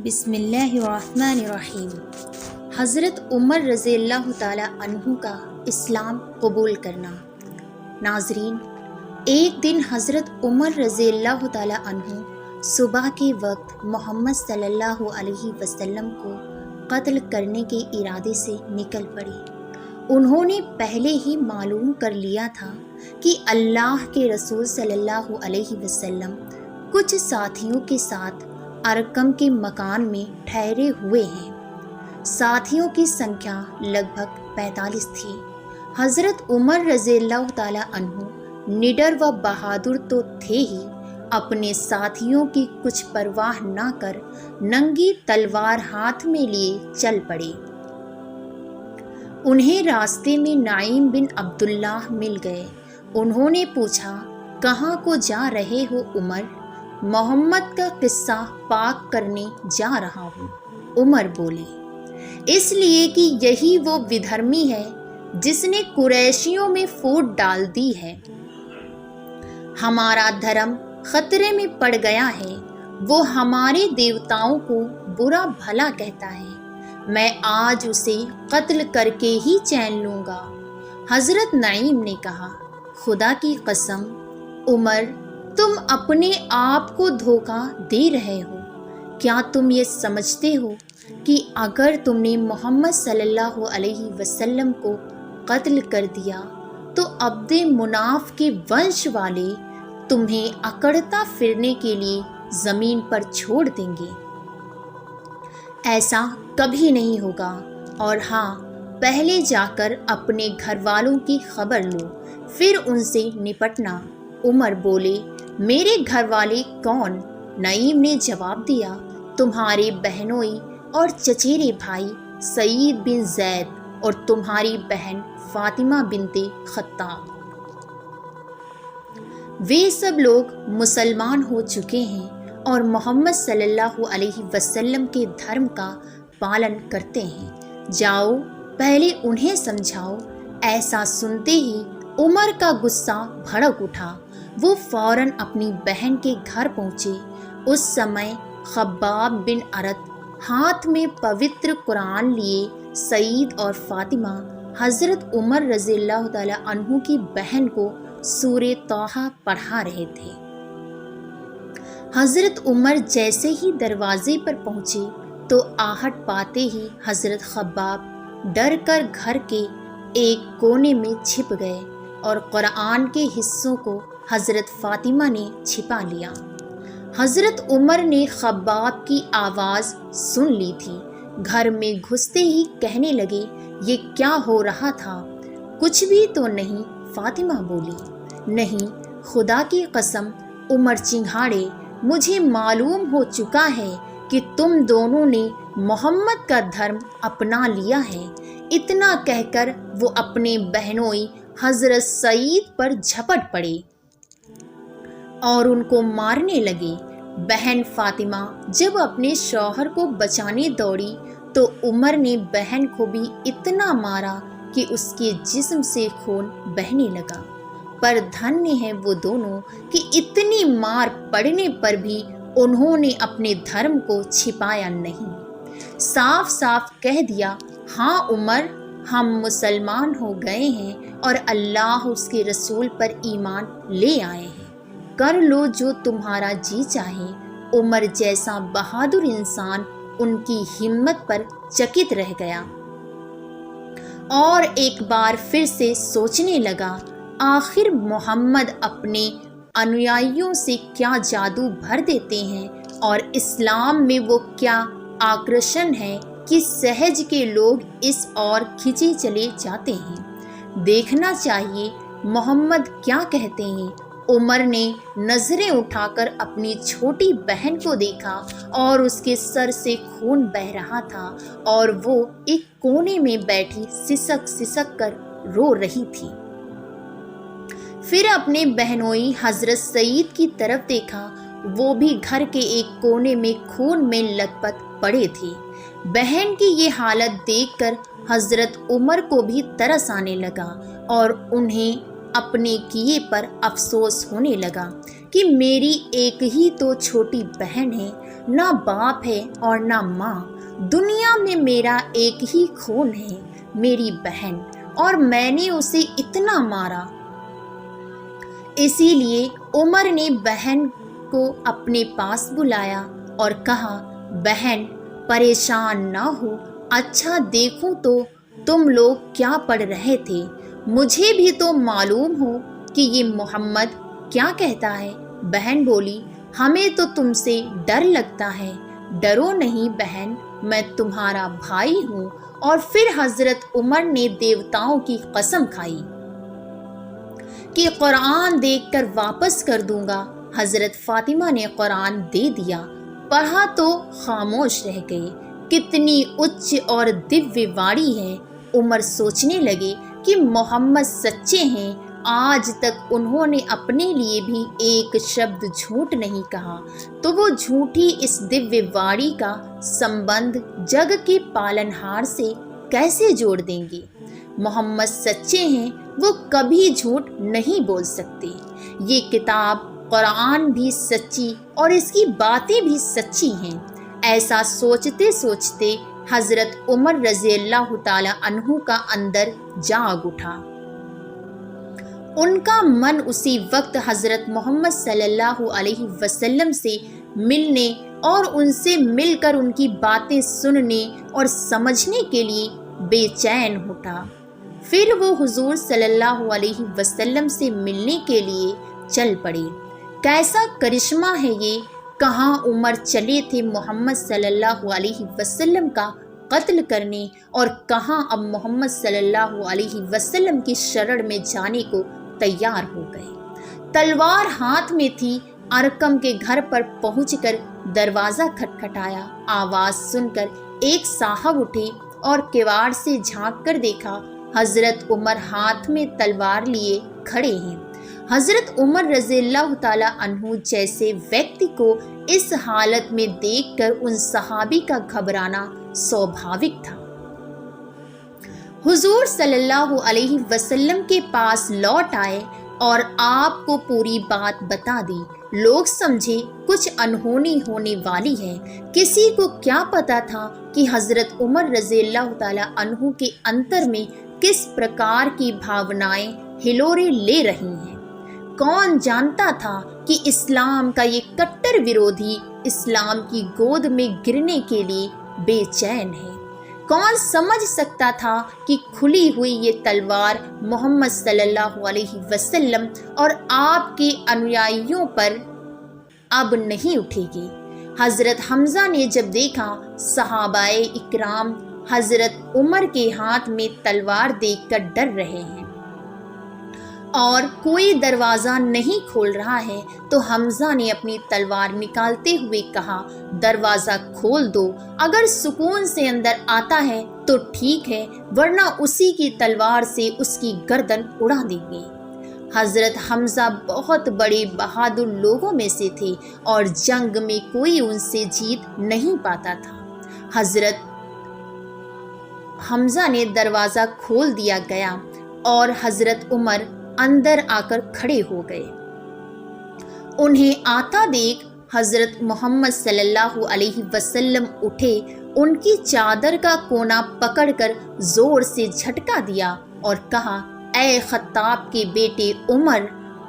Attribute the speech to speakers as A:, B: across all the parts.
A: بسم اللہ الرحمن الرحیم۔ حضرت عمر رضی اللہ تعالیٰ عنہ کا اسلام قبول کرنا۔ ناظرین، ایک دن حضرت عمر رضی اللہ تعالیٰ عنہ صبح کے وقت محمد صلی اللہ علیہ وسلم کو قتل کرنے کے ارادے سے نکل پڑے۔ انہوں نے پہلے ہی معلوم کر لیا تھا کہ اللہ کے رسول صلی اللہ علیہ وسلم کچھ ساتھیوں کے ساتھ ارقم کے مکان میں ٹھہرے ہوئے ہیں۔ ساتھیوں کی سنکھیا لگ بھگ 45 تھی۔ حضرت عمر رضی اللہ تعالیٰ عنہ نڈر و بہادر تو تھے ہی، اپنے ساتھیوں کی کچھ پرواہ نہ کر ننگی تلوار ہاتھ میں لیے چل پڑے۔ انہیں راستے میں نعیم بن عبداللہ مل گئے۔ انہوں نے پوچھا، کہاں کو جا رہے ہو عمر؟ محمد کا قصہ پاک کرنے جا رہا ہوں، عمر بولے، اس لیے کہ یہی وہ ودھرمی ہے جس نے قریشیوں میں فوٹ ڈال دی ہے۔ ہمارا دھرم خطرے میں پڑ گیا ہے، وہ ہمارے دیوتاؤں کو برا بھلا کہتا ہے، میں آج اسے قتل کر کے ہی چین لوں گا۔ حضرت نعیم نے کہا، خدا کی قسم عمر، تم اپنے آپ کو دھوکہ دے رہے ہو۔ کیا تم یہ سمجھتے ہو کہ اگر تم نے محمد صلی اللہ علیہ وسلم کو قتل کر دیا تو عبد مناف کے ونش والے تمہیں اکڑتا پھرنے کے لیے زمین پر چھوڑ دیں گے؟ ایسا کبھی نہیں ہوگا، اور ہاں، پہلے جا کر اپنے گھر والوں کی خبر لو، پھر ان سے نپٹنا۔ عمر بولے، میرے گھر والے کون؟ نعیم نے جواب دیا، تمہارے بہنوئی اور چچیرے بھائی سعید بن زید اور تمہاری بہن فاطمہ بنت خطاب۔ وہ سب لوگ مسلمان ہو چکے ہیں اور محمد صلی اللہ علیہ وسلم کے دھرم کا پالن کرتے ہیں، جاؤ پہلے انہیں سمجھاؤ۔ ایسا سنتے ہی عمر کا غصہ بھڑک اٹھا۔ وہ فوراً اپنی بہن کے گھر پہنچے۔ اس سمے خباب بن ارت ہاتھ میں پوتر قرآن لیے سعید اور فاطمہ حضرت عمر رضی اللہ تعالیٰ عنہ کی بہن کو سورہ طٰہٰ پڑھا رہے تھے۔ حضرت عمر جیسے ہی دروازے پر پہنچے تو آہٹ پاتے ہی حضرت خباب ڈر کر گھر کے ایک کونے میں چھپ گئے اور قرآن کے حصوں کو حضرت فاطمہ نے چھپا لیا۔ حضرت عمر نے خباب کی آواز سن لی تھی۔ گھر میں گھستے ہی کہنے لگے، یہ کیا ہو رہا تھا؟ کچھ بھی تو نہیں، فاطمہ بولی۔ نہیں، خدا کی قسم عمر چنگھاڑے، مجھے معلوم ہو چکا ہے کہ تم دونوں نے محمد کا دھرم اپنا لیا ہے۔ اتنا کہہ کر وہ اپنے بہنوئی حضرت سعید پر جھپٹ پڑے اور ان کو مارنے لگے۔ بہن فاطمہ جب اپنے شوہر کو بچانے دوڑی تو عمر نے بہن کو بھی اتنا مارا کہ اس کے جسم سے خون بہنے لگا۔ پر دھنیہ ہیں وہ دونوں کہ اتنی مار پڑنے پر بھی انہوں نے اپنے دھرم کو چھپایا نہیں، صاف صاف کہہ دیا، ہاں عمر، ہم مسلمان ہو گئے ہیں اور اللہ اس کے رسول پر ایمان لے آئے ہیں، کر لو جو تمہارا جی چاہے۔ عمر جیسا بہادر انسان ان کی ہمت پر چکت رہ گیا اور ایک بار پھر سے سوچنے لگا، آخر محمد اپنے انویائیوں سے کیا جادو بھر دیتے ہیں اور اسلام میں وہ کیا آکرشن ہے کہ سہج کے لوگ اس اور کھنچے چلے جاتے ہیں۔ دیکھنا چاہیے محمد کیا کہتے ہیں۔ عمر نے نظریں اٹھا کر اپنی چھوٹی بہن کو دیکھا اور اس کے سر سے خون بہہ رہا تھا اور وہ ایک کونے میں بیٹھی سسک سسک کر رو رہی تھی۔ پھر اپنے بہنوئی حضرت سعید کی طرف دیکھا، وہ بھی گھر کے ایک کونے میں خون میں لت پت پڑے تھے۔ بہن کی یہ حالت دیکھ کر حضرت عمر کو بھی ترس آنے لگا اور انہیں اپنے کیے پر افسوس ہونے لگا کہ میری ایک ہی تو چھوٹی بہن ہے، نہ باپ ہے اور نہ ماں، دنیا میں میرا ایک ہی خون ہے، میری بہن، اور میں نے اسے اتنا مارا۔ اسی لیے عمر نے بہن کو اپنے پاس بلایا اور کہا، بہن پریشان نہ ہو، اچھا دیکھو تو تم لوگ کیا پڑھ رہے تھے، مجھے بھی تو معلوم ہو کہ یہ محمد کیا کہتا ہے۔ بہن بولی، ہمیں تو تم سے ڈر لگتا ہے۔ ڈرو نہیں بہن، میں تمہارا بھائی ہوں۔ اور پھر حضرت عمر نے دیوتاؤں کی قسم کھائی کہ قرآن دیکھ کر واپس کر دوں گا۔ حضرت فاطمہ نے قرآن دے دیا، پڑھا تو خاموش رہ گئے۔ کتنی اچ اور دیویہ واڑی ہے۔ عمر سوچنے لگے کہ محمد سچے ہیں، آج تک انہوں نے اپنے لیے بھی ایک شبد جھوٹ نہیں کہا، تو وہ جھوٹی اس دیویہ واڑی کا سمبندھ جگ کے پالنہار سے کیسے جوڑ دیں گے؟ محمد سچے ہیں، وہ کبھی جھوٹ نہیں بول سکتے۔ یہ کتاب قرآن بھی سچی اور اس کی باتیں بھی سچی ہیں۔ ایسا سوچتے سوچتے حضرت عمر رضی اللہ تعالی عنہ کا اندر جاگ اٹھا۔ ان کا من اسی وقت حضرت محمد صلی اللہ علیہ وسلم سے ملنے اور ان سے مل کر ان کی باتیں سننے اور سمجھنے کے لیے بے چین اٹھا۔ پھر وہ حضور صلی اللہ علیہ وسلم سے ملنے کے لیے چل پڑے۔ کیسا کرشمہ ہے یہ! کہاں عمر چلے تھے محمد صلی اللہ علیہ وسلم کا قتل کرنے، اور کہاں اب محمد صلی اللہ علیہ وسلم کی شرح میں جانے کو تیار ہو گئے۔ تلوار ہاتھ میں تھی۔ ارقم کے گھر پر پہنچ کر دروازہ کھٹکھٹایا۔ آواز سن کر ایک صاحب اٹھے اور کواڑ سے جھانک کر دیکھا، حضرت عمر ہاتھ میں تلوار لیے کھڑے ہیں۔ حضرت عمر رضی اللہ تعالی عنہ جیسے ویکتی کو اس حالت میں دیکھ کر ان صحابی کا گھبرانا سوبھاوک تھا۔ حضور صلی اللہ علیہ وسلم کے پاس لوٹ آئے اور آپ کو پوری بات بتا دی۔ لوگ سمجھے کچھ انہونی ہونے والی ہے۔ کسی کو کیا پتا تھا کہ حضرت عمر رضی اللہ تعالی عنہ کے انتر میں کس پرکار کی بھاونائیں ہلورے لے رہی ہیں۔ کون جانتا تھا کہ اسلام کا یہ کٹر ورودھی اسلام کی گود میں گرنے کے لیے بے چین ہے؟ کون سمجھ سکتا تھا کہ کھلی ہوئی یہ تلوار محمد صلی اللہ علیہ وسلم اور آپ کے انویائیوں پر اب نہیں اٹھے گی؟ حضرت حمزہ نے جب دیکھا صحابہ اکرام حضرت عمر کے ہاتھ میں تلوار دیکھ کر ڈر رہے ہیں اور کوئی دروازہ نہیں کھول رہا ہے، تو حمزہ نے اپنی تلوار نکالتے ہوئے کہا، دروازہ کھول دو، اگر سکون سے اندر آتا ہے تو ٹھیک ہے، ورنہ اسی کی تلوار سے اس کی گردن اڑا دیں گے۔ حضرت حمزہ بہت بڑے بہادر لوگوں میں سے تھے اور جنگ میں کوئی ان سے جیت نہیں پاتا تھا۔ حضرت حمزہ نے دروازہ کھول دیا گیا اور حضرت عمر اندر آ کر کھڑے ہو گئے۔ انہیں آتا دیکھ حضرت محمد صلی اللہ علیہ وسلم اٹھے، ان کی چادر کا کونا پکڑ کر زور سے جھٹکا دیا اور کہا، اے خطاب کے بیٹے عمر،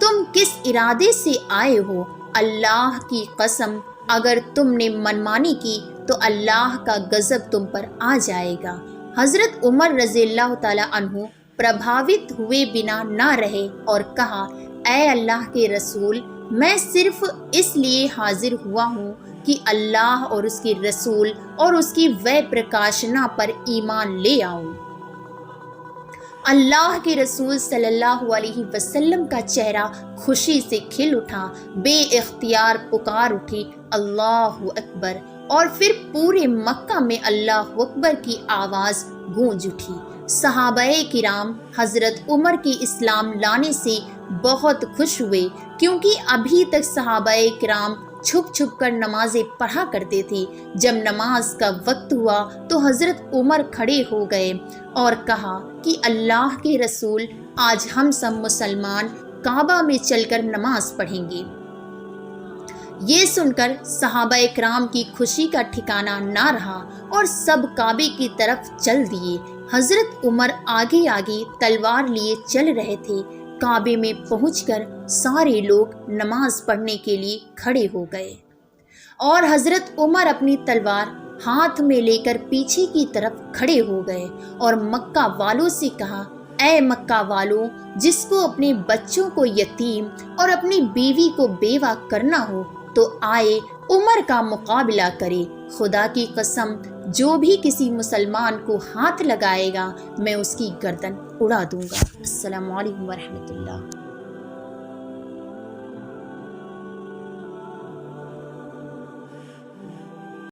A: تم کس ارادے سے آئے ہو؟ اللہ کی قسم، اگر تم نے منمانی کی تو اللہ کا غضب تم پر آ جائے گا۔ حضرت عمر رضی اللہ تعالی عنہ پربھاوت ہوئے بنا نہ رہے اور کہا، اے اللہ کے رسول، میں صرف اس لیے حاضر ہوا ہوں کہ اللہ اور اس کے رسول اور اس کی وے پرکاشنا پر ایمان لے آؤں۔ اللہ کے رسول صلی اللہ علیہ وسلم کا چہرہ خوشی سے کھل اٹھا، بے اختیار پکار اٹھی، اللہ اکبر، اور پھر پورے مکہ میں اللہ اکبر کی آواز گونج اٹھی۔ صحابہ کرام حضرت عمر کے اسلام لانے سے بہت خوش ہوئے، کیونکہ ابھی تک صحابہ کرام چھپ چھپ کر نمازیں پڑھا کرتے تھے۔ جب نماز کا وقت ہوا تو حضرت عمر کھڑے ہو گئے اور کہا کہ اللہ کے رسول، آج ہم سب مسلمان کعبہ میں چل کر نماز پڑھیں گے۔ یہ سن کر صحابہ اکرام کی خوشی کا ٹھکانہ نہ رہا اور سب کعبے کی طرف چل دیے۔ حضرت عمر آگے آگے تلوار لیے چل رہے تھے۔ کعبے میں پہنچ کر سارے لوگ نماز پڑھنے کے لیے کھڑے ہو گئے اور حضرت عمر اپنی تلوار ہاتھ میں لے کر پیچھے کی طرف کھڑے ہو گئے اور مکہ والوں سے کہا، اے مکہ والوں، جس کو اپنے بچوں کو یتیم اور اپنی بیوی کو بیوہ کرنا ہو تو آئے عمر کا مقابلہ کرے۔ خدا کی قسم، جو بھی کسی مسلمان کو ہاتھ لگائے گا میں اس کی گردن اڑا دوں گا۔ السلام علیکم ورحمۃ اللہ۔